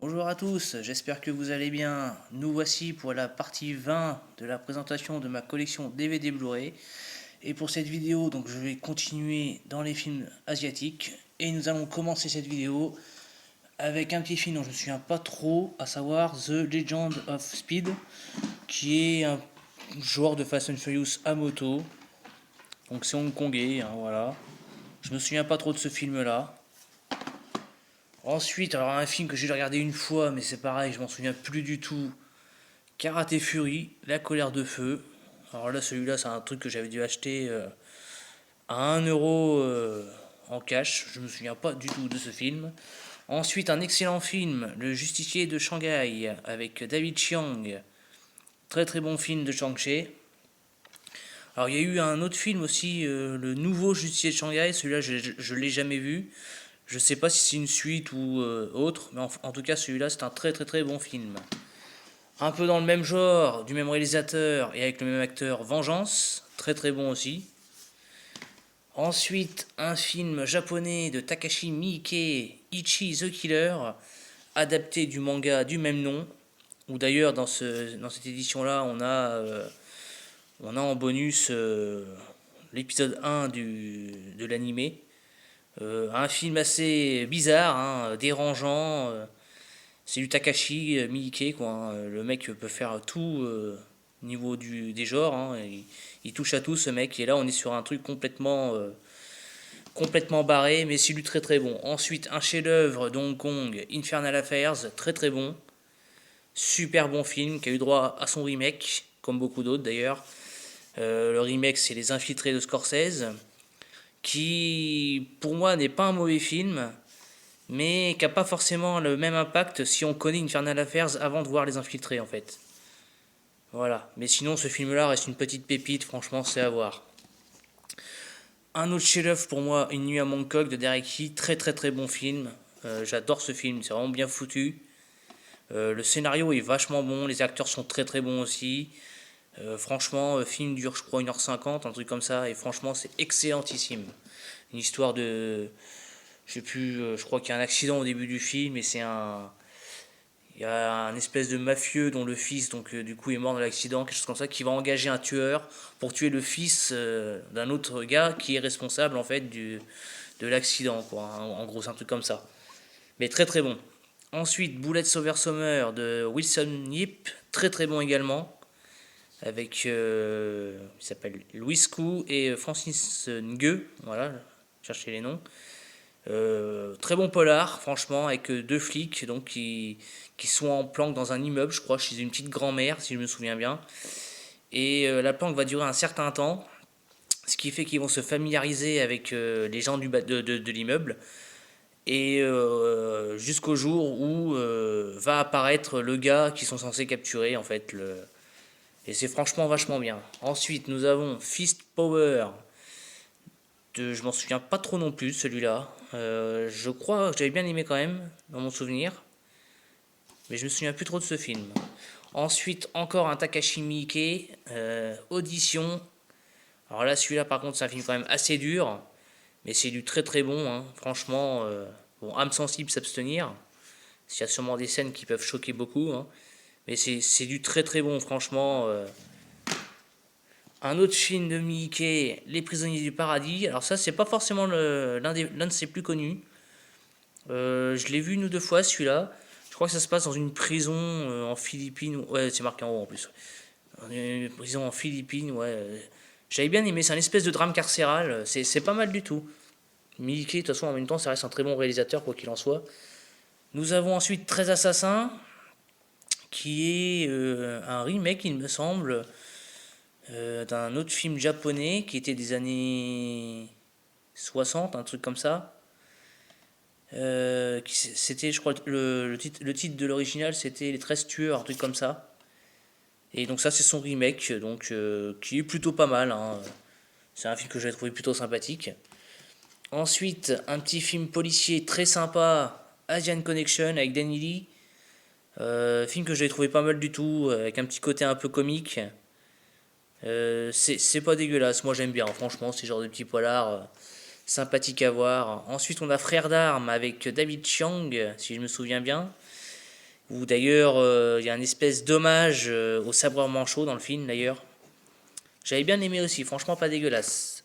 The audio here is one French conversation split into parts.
Bonjour à tous, j'espère que vous allez bien. Nous voici pour la partie 20 de la présentation de ma collection DVD Blu-ray. Et pour cette vidéo, donc je vais continuer dans les films asiatiques. Et nous allons commencer cette vidéo avec un petit film dont je ne me souviens pas trop, à savoir The Legend of Speed, qui est un joueur de Fast and Furious à moto. Donc c'est hongkongais, hein, voilà. Je me souviens pas trop de ce film-là. Ensuite, alors un film que j'ai regardé une fois, mais c'est pareil, je m'en souviens plus du tout. Karaté Fury, La colère de feu. Alors là, celui-là, c'est un truc que j'avais dû acheter à 1 euro en cash. Je me souviens pas du tout de ce film. Ensuite, un excellent film, Le Justicier de Shanghai, avec David Chiang. Très très bon film de Shang-Chi. Alors il y a eu un autre film aussi, Le Nouveau Justicier de Shanghai. Celui-là, je l'ai jamais vu. Je sais pas si c'est une suite ou autre, mais en tout cas, celui-là, c'est un très très très bon film. Un peu dans le même genre, du même réalisateur et avec le même acteur, Vengeance, très très bon aussi. Ensuite, un film japonais de Takashi Miike, Ichi the Killer, adapté du manga du même nom. Où d'ailleurs, dans cette édition-là, on a en bonus l'épisode 1 de l'animé. Un film assez bizarre, hein, dérangeant. C'est du Takashi Miike, quoi, hein. Le mec peut faire tout au niveau des genres, hein. Il touche à tout, ce mec. Et là, on est sur un truc complètement barré, mais c'est du très très bon. Ensuite, un chef-d'œuvre de Hong Kong, Infernal Affairs, très très bon. Super bon film qui a eu droit à son remake, comme beaucoup d'autres d'ailleurs. Le remake, c'est Les Infiltrés de Scorsese, qui pour moi n'est pas un mauvais film, mais qui n'a pas forcément le même impact si on connaît Infernal Affairs avant de voir Les Infiltrés en fait. Voilà, mais sinon ce film-là reste une petite pépite, franchement c'est à voir. Un autre chef-d'œuvre pour moi, Une nuit à Bangkok de Derek Key, très très très bon film. J'adore ce film, c'est vraiment bien foutu. Le scénario est vachement bon, les acteurs sont très très bons aussi. Franchement, le film dure je crois 1h50, un truc comme ça, et franchement c'est excellentissime. Une histoire de... Je sais plus, je crois qu'il y a un accident au début du film, et c'est un... Il y a un espèce de mafieux dont le fils, donc du coup, est mort dans l'accident, quelque chose comme ça, qui va engager un tueur pour tuer le fils d'un autre gars qui est responsable en fait de l'accident, quoi. En gros, c'est un truc comme ça. Mais très très bon. Ensuite, Bullets Over Summer de Wilson Yip, très très bon également, avec il s'appelle Louis Koo et Francis Ngue, voilà, cherchez les noms. Très bon polar, franchement, avec deux flics donc qui sont en planque dans un immeuble, je crois, chez une petite grand-mère, si je me souviens bien. Et la planque va durer un certain temps, ce qui fait qu'ils vont se familiariser avec les gens de l'immeuble. Et jusqu'au jour où va apparaître le gars qu'ils sont censés capturer, en fait. Et c'est franchement vachement bien. Ensuite, nous avons Fist Power. Je m'en souviens pas trop non plus, celui-là. Je crois que j'avais bien aimé quand même, dans mon souvenir. Mais je me souviens plus trop de ce film. Ensuite, encore un Takashi Miike, Audition. Alors là, celui-là, par contre, c'est un film quand même assez dur. Mais c'est du très très bon, hein. Franchement, bon, âme sensible, s'abstenir. Il y a sûrement des scènes qui peuvent choquer beaucoup, hein. Mais c'est du très très bon, franchement. Un autre film de Miike, Les Prisonniers du Paradis. Alors ça, c'est pas forcément l'un de ses plus connus. Je l'ai vu une ou deux fois, celui-là. Je crois que ça se passe dans une prison en Philippines. Ouais, c'est marqué en haut en plus. Une prison en Philippines, ouais. J'avais bien aimé, c'est un espèce de drame carcéral. C'est pas mal du tout. Miike, de toute façon, en même temps, ça reste un très bon réalisateur, quoi qu'il en soit. Nous avons ensuite 13 Assassins, qui est un remake, il me semble, d'un autre film japonais qui était des années 60, un truc comme ça. C'était, je crois, le titre de l'original, c'était Les 13 tueurs, un truc comme ça. Et donc ça, c'est son remake, donc qui est plutôt pas mal, hein. C'est un film que j'ai trouvé plutôt sympathique. Ensuite, un petit film policier très sympa, Asian Connection avec Danny Lee. Film que j'ai trouvé pas mal du tout, avec un petit côté un peu comique. C'est pas dégueulasse, moi j'aime bien, franchement, c'est genre de petit polar sympathique à voir. Ensuite, on a Frères d'armes avec David Chiang, si je me souviens bien. où d'ailleurs il y a une espèce d'hommage au sabreur manchot dans le film d'ailleurs. J'avais bien aimé aussi, franchement pas dégueulasse.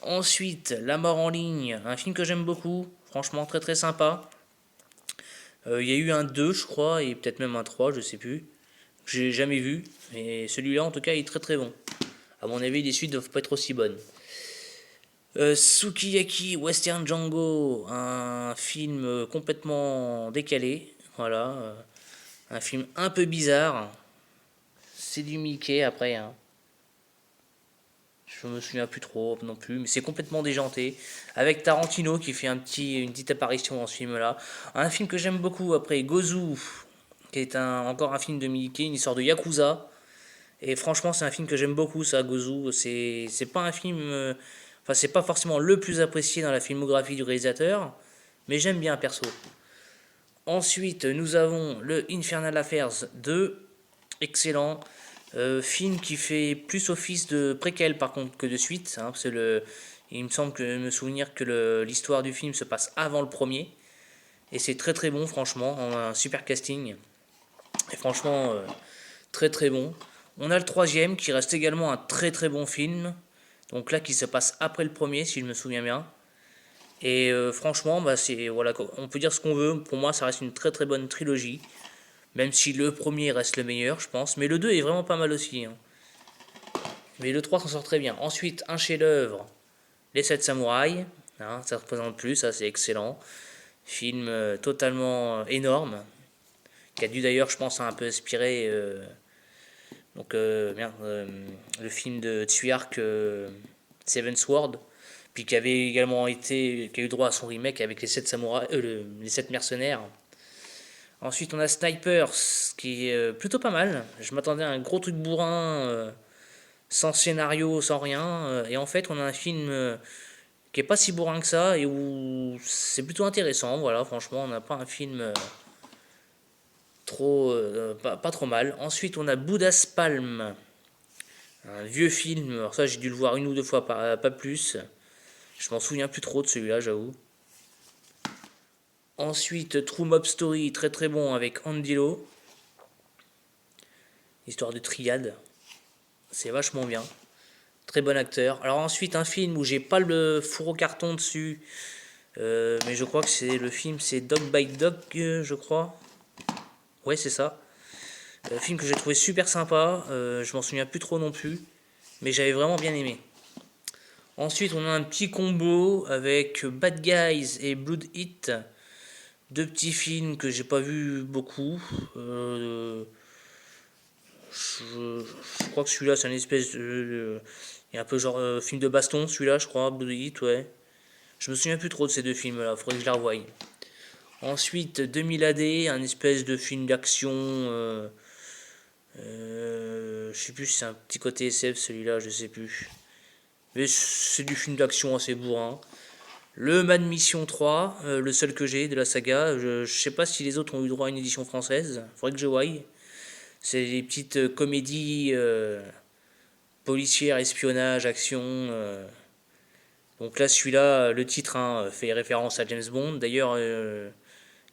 Ensuite, La mort en ligne, un film que j'aime beaucoup, franchement très très sympa. Il y a eu un 2 je crois, et peut-être même un 3 je sais plus. Que j'ai jamais vu, mais celui-là en tout cas il est très très bon. À mon avis, les suites doivent pas être aussi bonnes. Sukiyaki Western Django, un film complètement décalé, voilà, un film un peu bizarre. C'est du Mickey après, hein. Je me souviens plus trop non plus, mais c'est complètement déjanté. Avec Tarantino qui fait une petite apparition dans ce film-là. Un film que j'aime beaucoup après, Gozu, qui est encore un film de Mickey, une histoire de Yakuza. Et franchement, c'est un film que j'aime beaucoup, ça, Gozu. C'est pas un film. Enfin, c'est pas forcément le plus apprécié dans la filmographie du réalisateur, mais j'aime bien perso. Ensuite, nous avons le Infernal Affairs 2, excellent. Film qui fait plus office de préquel par contre que de suite, hein, parce que il me semble que me souvenir que l'histoire du film se passe avant le premier. Et c'est très très bon, franchement. On a un super casting. Et franchement, très très bon. On a le troisième qui reste également un très très bon film. Donc là, qui se passe après le premier, si je me souviens bien. Et franchement, bah, voilà, on peut dire ce qu'on veut. Pour moi, ça reste une très très bonne trilogie. Même si le premier reste le meilleur, je pense. Mais le 2 est vraiment pas mal aussi, hein. Mais le 3 s'en sort très bien. Ensuite, un chef-d'œuvre, Les 7 samouraïs. Hein, ça représente plus, ça c'est excellent. Film totalement énorme. Qui a dû d'ailleurs, je pense, un peu inspirer le film de Tsuyark Seven Sword. Puis qui avait également qui a eu droit à son remake avec les 7 samouraïs, les 7 mercenaires. Ensuite, on a Snipers, qui est plutôt pas mal. Je m'attendais à un gros truc bourrin, sans scénario, sans rien. Et en fait, on a un film qui est pas si bourrin que ça, et où c'est plutôt intéressant. Voilà, franchement, on n'a pas un film pas trop mal. Ensuite, on a Buddha's Palm, un vieux film. Alors ça, j'ai dû le voir une ou deux fois, pas plus. Je m'en souviens plus trop de celui-là, j'avoue. Ensuite, True Mob Story, très très bon avec Andy Lau. Histoire de triade. C'est vachement bien. Très bon acteur. Alors ensuite, un film où j'ai pas le four au carton dessus. Mais je crois que c'est Dog by Dog, je crois. Ouais, c'est ça. Un film que j'ai trouvé super sympa. Je m'en souviens plus trop non plus. Mais j'avais vraiment bien aimé. Ensuite, on a un petit combo avec Bad Guys et Blood Heat. Deux petits films que j'ai pas vu beaucoup. Je crois que celui-là, c'est une espèce de. Il y a un peu genre film de baston, celui-là, je crois, Blood Heat, ouais. Je me souviens plus trop de ces deux films-là, faudrait que je les revoie. Ensuite, 2000 AD, un espèce de film d'action. Je sais plus si c'est un petit côté SF celui-là, je sais plus. Mais c'est du film d'action assez bourrin. Le Mad Mission 3, le seul que j'ai de la saga. Je sais pas si les autres ont eu droit à une édition française. Faudrait que je voie. C'est des petites comédies policières, espionnage, action. Donc là, celui-là, le titre hein, fait référence à James Bond. D'ailleurs, il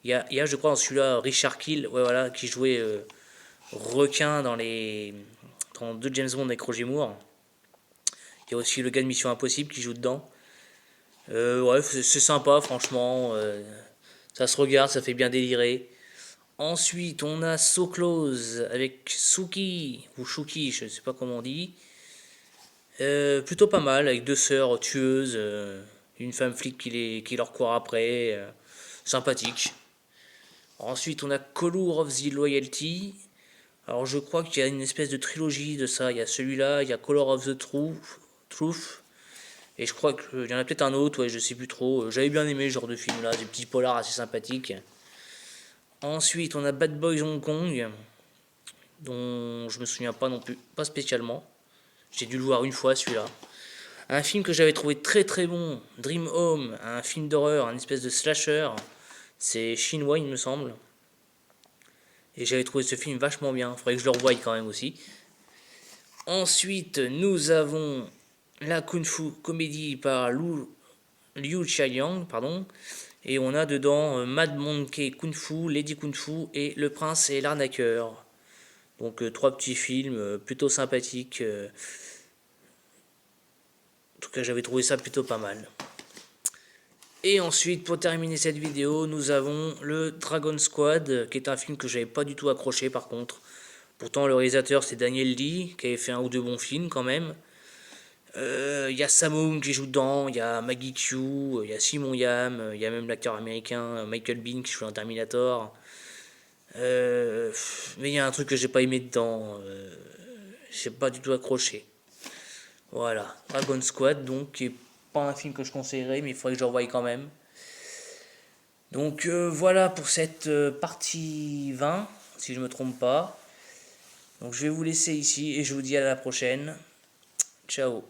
y a, je crois, dans celui-là, Richard Kill, ouais, voilà, qui jouait requin dans deux James Bond avec Roger Moore. Il y a aussi le gars de Mission Impossible qui joue dedans. Ouais, c'est sympa, franchement. Ça se regarde, ça fait bien délirer. Ensuite, on a So Close avec Suki, ou Shuki, je ne sais pas comment on dit. Plutôt pas mal, avec deux sœurs tueuses, une femme flic qui leur court après. Sympathique. Ensuite, on a Color of the Loyalty. Alors, je crois qu'il y a une espèce de trilogie de ça. Il y a celui-là, il y a Color of the Truth. Et je crois qu'il y en a peut-être un autre, ouais, je sais plus trop. J'avais bien aimé ce genre de film-là, des petits polars assez sympathiques. Ensuite, on a Bad Boys Hong Kong, dont je me souviens pas non plus, pas spécialement. J'ai dû le voir une fois celui-là. Un film que j'avais trouvé très très bon, Dream Home, un film d'horreur, un espèce de slasher. C'est chinois, il me semble. Et j'avais trouvé ce film vachement bien. Faudrait que je le revoie quand même aussi. Ensuite, nous avons la Kung Fu comédie par Liu Chiang, pardon, Et on a dedans Mad Monkey Kung Fu, Lady Kung Fu et Le Prince et l'Arnaqueur. Donc 3 petits films plutôt sympathiques. En tout cas, j'avais trouvé ça plutôt pas mal. Et ensuite, pour terminer cette vidéo, nous avons le Dragon Squad, qui est un film que j'avais pas du tout accroché par contre. Pourtant, le réalisateur c'est Daniel Lee, qui avait fait 1 ou 2 bons films quand même. Il y a Samung qui joue dedans, il y a Maggie Q, il y a Simon Yam, il y a même l'acteur américain Michael Biehn qui joue dans Terminator. Mais il y a un truc que j'ai pas aimé dedans, j'ai pas du tout accroché. Voilà, Dragon Squad, donc, qui est pas un film que je conseillerais, mais il faudrait que je le revoie quand même. Donc voilà pour cette partie 20, si je me trompe pas. Donc je vais vous laisser ici et je vous dis à la prochaine. Ciao.